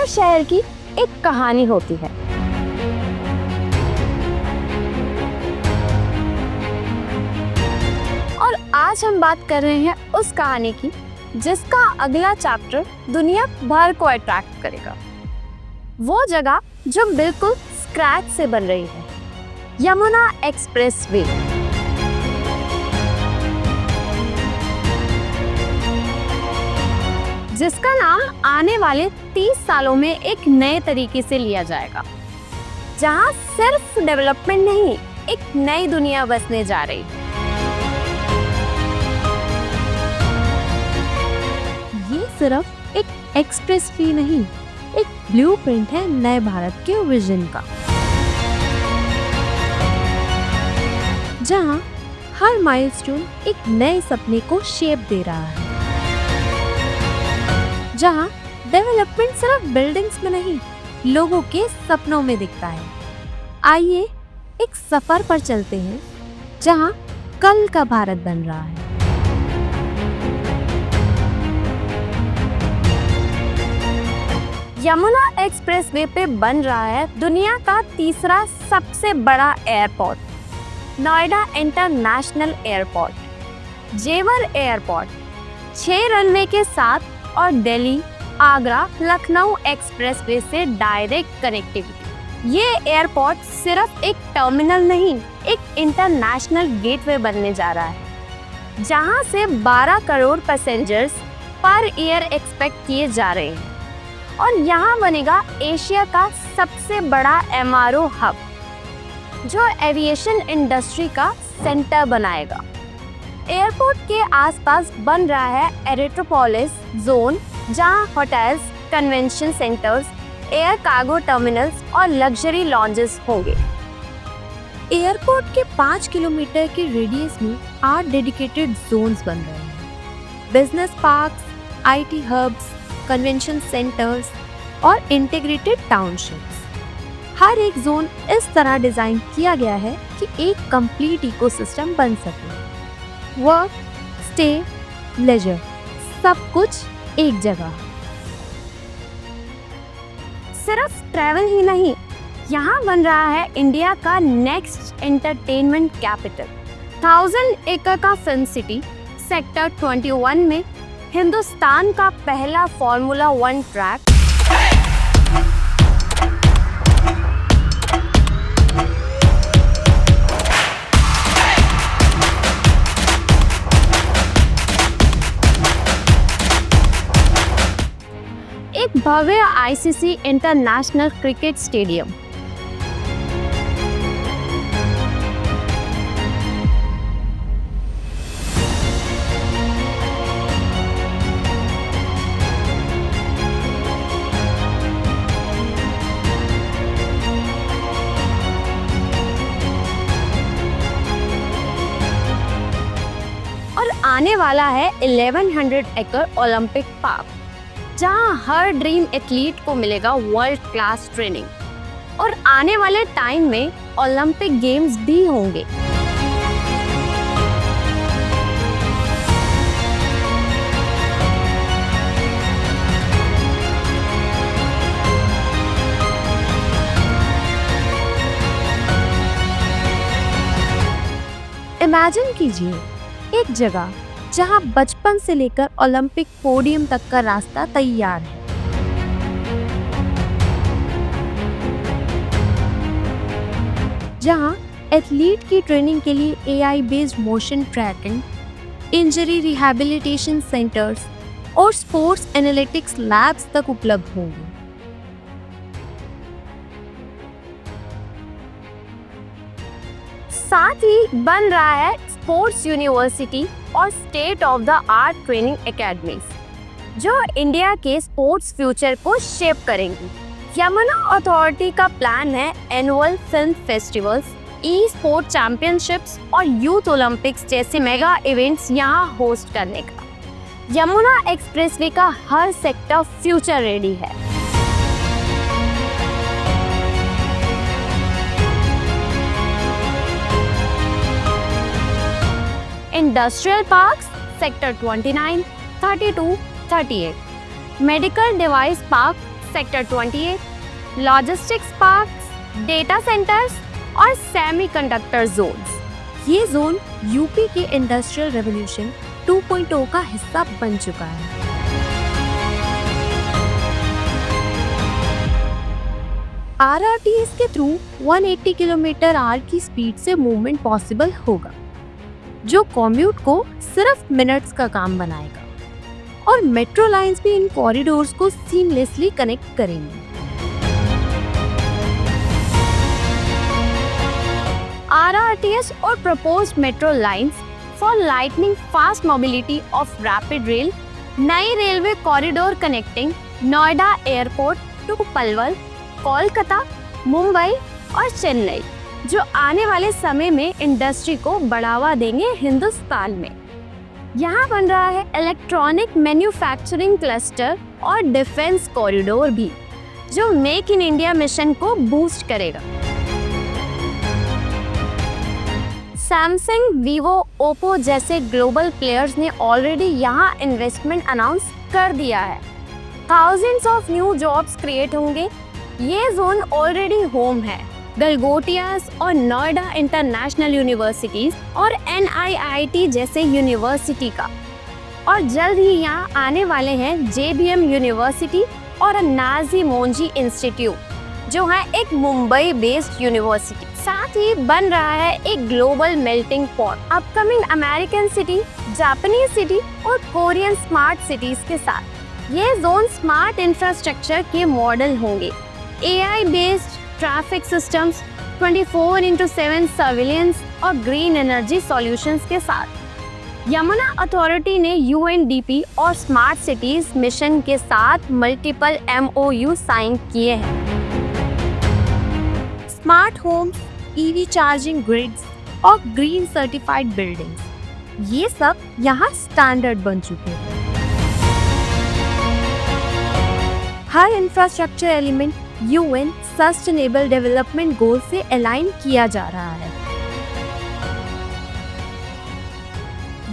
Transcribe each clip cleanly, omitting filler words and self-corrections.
हर शहर की एक कहानी होती है। और आज हम बात कर रहे हैं उस कहानी की जिसका अगला चैप्टर दुनिया भर को अट्रैक्ट करेगा। वो जगह जो बिल्कुल स्क्रैच से बन रही है, यमुना एक्सप्रेसवे। जिसका नाम आने वाले 30 सालों में एक नए तरीके से लिया जाएगा, जहां सिर्फ डेवलपमेंट नहीं, एक नई दुनिया बसने जा रही है। ये सिर्फ एक एक्सप्रेसवे नहीं, एक ब्लूप्रिंट है नए भारत के विजन का, जहां हर माइलस्टोन एक नए सपने को शेप दे रहा है, जहां डेवलपमेंट सिर्फ बिल्डिंग्स में नहीं, लोगों के सपनों में दिखता है। आइए एक सफर पर चलते हैं जहां कल का भारत बन रहा है। यमुना एक्सप्रेसवे पे बन रहा है दुनिया का तीसरा सबसे बड़ा एयरपोर्ट, नोएडा इंटरनेशनल एयरपोर्ट। जेवर एयरपोर्ट 6 रनवे के साथ और दिल्ली, आगरा, लखनऊ एक्सप्रेसवे से डायरेक्ट कनेक्टिविटी। ये एयरपोर्ट सिर्फ एक टर्मिनल नहीं, एक इंटरनेशनल गेटवे बनने जा रहा है, जहां से 12 crore passengers per year expect किए जा रहे हैं। और यहाँ बनेगा एशिया का सबसे बड़ा MRO हब, जो एविएशन इंडस्ट्री का सेंटर बनाएगा। एयरपोर्ट के आसपास बन रहा है एरिट्रोपोलिस जोन, जहां hotels, convention centres, air cargo terminals और लग्जरी लॉन्जेस होंगे। एयरपोर्ट के 5 किलोमीटर के रेडियस में 8 डेडिकेटेड जोन्स बन रहे हैं। Business parks, IT hubs, convention centres और इंटीग्रेटेड टाउनशिप्स। हर एक जोन इस तरह डिजाइन किया गया है कि एक कंप्लीट इकोसिस्टम बन सके। वर्क, स्टे, लेजर, सब कुछ एक जगह। सिर्फ ट्रैवल ही नहीं, यहाँ बन रहा है इंडिया का नेक्स्ट एंटरटेनमेंट कैपिटल। 1000 एकड़ का फिल्म सिटी सेक्टर 21 में हिंदुस्तान का पहला फॉर्मूला 1 ट्रैक, एक भव्य ICC इंटरनेशनल क्रिकेट स्टेडियम, और आने वाला है 1100 एकड़ ओलंपिक पार्क, जहां हर ड्रीम एथलीट को मिलेगा वर्ल्ड क्लास ट्रेनिंग। और आने वाले टाइम में ओलंपिक गेम्स भी होंगे। इमेजिन कीजिए एक जगह जहां बचपन से लेकर ओलंपिक पोडियम तक का रास्ता तैयार है। जहां एथलीट की ट्रेनिंग के लिए AI based motion tracking, injury rehabilitation centres और स्पोर्ट्स एनालिटिक्स लैब्स तक उपलब्ध होंगे। साथ ही बन रहा है स्पोर्ट्स यूनिवर्सिटी और state of the art training academies, जो इंडिया के स्पोर्ट्स फ्यूचर को शेप करेंगी। यमुना अथॉरिटी का प्लान है annual film festivals, e-sport championships और यूथ ओलंपिक्स जैसे मेगा इवेंट्स यहाँ होस्ट करने का। यमुना एक्सप्रेसवे का हर सेक्टर फ्यूचर रेडी है। Industrial parks sector 29, 32, 38, medical device park sector 28, logistics parks, data centres और सेमीकंडक्टर जोन्स। ये जोन यूपी के इंडस्ट्रियल रेवोल्यूशन 2.0 का हिस्सा बन चुका है। RRTS के थ्रू 180 किलोमीटर/आवर की स्पीड से मूवमेंट पॉसिबल होगा, जो कॉम्यूट को सिर्फ मिनट्स का काम बनाएगा। और मेट्रो लाइंस भी इन कॉरिडोर्स को सीमलेसली कनेक्ट करेंगी। RRTS और proposed metro lines for lightning fast mobility of rapid rail, नई railway corridor connecting Noida airport to Palwal, Kolkata, Mumbai और चेन्नई, जो आने वाले समय में इंडस्ट्री को बढ़ावा देंगे हिंदुस्तान में। यहाँ बन रहा है इलेक्ट्रॉनिक मैन्युफैक्चरिंग क्लस्टर और डिफेंस कॉरिडोर भी, जो मेक इन इंडिया मिशन को बूस्ट करेगा। सैमसंग, वीवो, ओप्पो जैसे ग्लोबल प्लेयर्स ने ऑलरेडी यहाँ इन्वेस्टमेंट अनाउंस कर दिया है। Thousands of new jobs create होंगे। ये जोन ऑलरेडी होम है गलगोटियास और नोएडा इंटरनेशनल यूनिवर्सिटीज और NIIT जैसे यूनिवर्सिटी का, और जल्द ही यहाँ आने वाले हैं JBM यूनिवर्सिटी और नाजी मोंजी इंस्टीट्यूट, जो है एक मुंबई बेस्ड यूनिवर्सिटी। साथ ही बन रहा है एक global melting pot upcoming American city, Japanese city और कोरियन स्मार्ट सिटीज के साथ। ये जोन स्मार्ट इंफ्रास्ट्रक्चर के मॉडल होंगे, AI based traffic systems, 24/7 surveillance और ग्रीन एनर्जी सॉल्यूशंस के साथ। यमुना अथॉरिटी ने UNDP और स्मार्ट सिटीज मिशन के साथ मल्टीपल MOU साइन किए हैं। Smart homes, EV charging grids और ग्रीन सर्टिफाइड बिल्डिंग्स, ये सब यहाँ स्टैंडर्ड बन चुके हैं। हर infrastructure element UN sustainable development goal से अलाइन किया जा रहा है।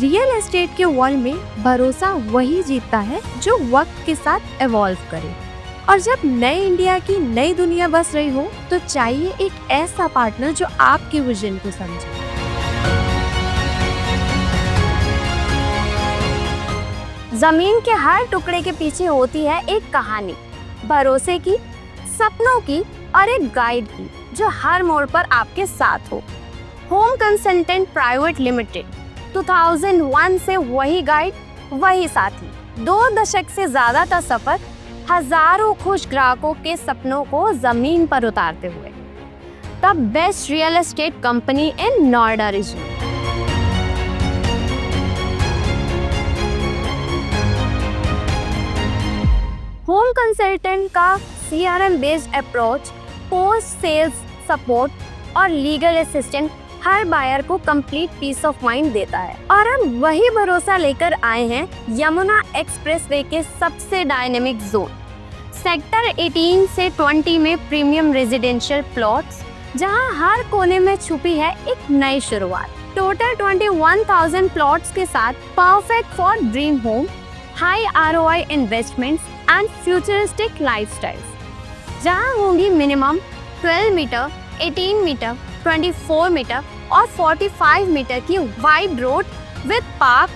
रियल एस्टेट के वर्ल्ड में भरोसा वही जीतता है जो वक्त के साथ इवॉल्व करे। और जब नए इंडिया की नई दुनिया बस रही हो, तो चाहिए एक ऐसा पार्टनर जो आपके विजन को समझे। जमीन के हर टुकड़े के पीछे होती है एक कहानी, भरोसे की, सपनों की और एक गाइड की, जो हर मोड़ पर आपके साथ हो। होम कंसल्टेंट प्राइवेट लिमिटेड, 2001 से वही गाइड, वही साथी। 2 दशक से ज्यादा का सफर, हजारों खुश ग्राहकों के सपनों को जमीन पर उतारते हुए। The best real estate company in Noida region. Home consultant का CRM based approach, post sales support और लीगल असिस्टेंट हर बायर को कंप्लीट पीस ऑफ माइंड देता है। और हम वही भरोसा लेकर आए हैं यमुना एक्सप्रेसवे के सबसे डायनेमिक जोन सेक्टर 18 से 20 में प्रीमियम रेजिडेंशियल प्लॉट्स, जहां हर कोने में छुपी है एक नई शुरुआत। टोटल 21,000 प्लॉट्स के साथ perfect for dream home, high ROI investments and futuristic lifestyles, जहां होंगी मिनिमम 12 मीटर, 18 मीटर, 24 मीटर और 45 मीटर की वाइड रोड विद पार्क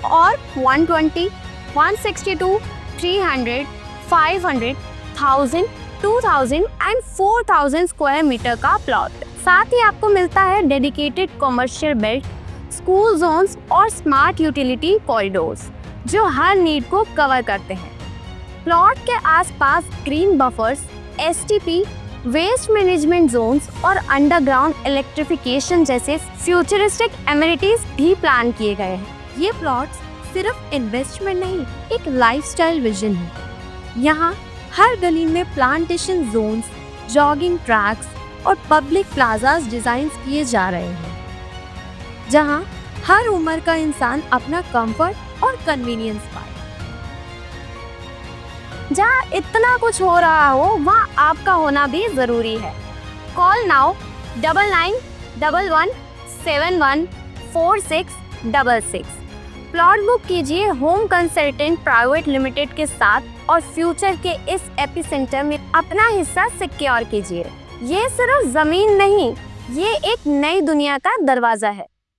और 120, 162, 300, 500, 1000, 2000 एंड 4000 स्क्वायर मीटर का प्लॉट। साथ ही आपको मिलता है dedicated commercial belt, school zones और स्मार्ट यूटिलिटी कॉरिडोर्स, जो हर नीड को कवर करते हैं। प्लॉट के आसपास green buffers, STP, waste management zones और अंडरग्राउंड इलेक्ट्रिफिकेशन जैसे फ्यूचरिस्टिक एमिनिटीज भी प्लान किए गए हैं। ये प्लॉट्स सिर्फ इन्वेस्टमेंट नहीं, एक लाइफस्टाइल विजन है। यहाँ हर गली में प्लांटेशन जोन्स, जॉगिंग ट्रैक्स और पब्लिक प्लाजास डिजाइन किए जा रहे हैं, जहाँ हर उम्र का इंसान अपना कंफर्ट और कन्वीनियंस पाए। जहाँ इतना कुछ हो रहा हो, वहाँ आपका होना भी जरूरी है। Call now 9911714666। प्लॉट बुक कीजिए होम कंसल्टेंट प्राइवेट लिमिटेड के साथ और फ्यूचर के इस एपिसेंटर में अपना हिस्सा सिक्योर कीजिए। ये सिर्फ जमीन नहीं, ये एक नई दुनिया का दरवाजा है।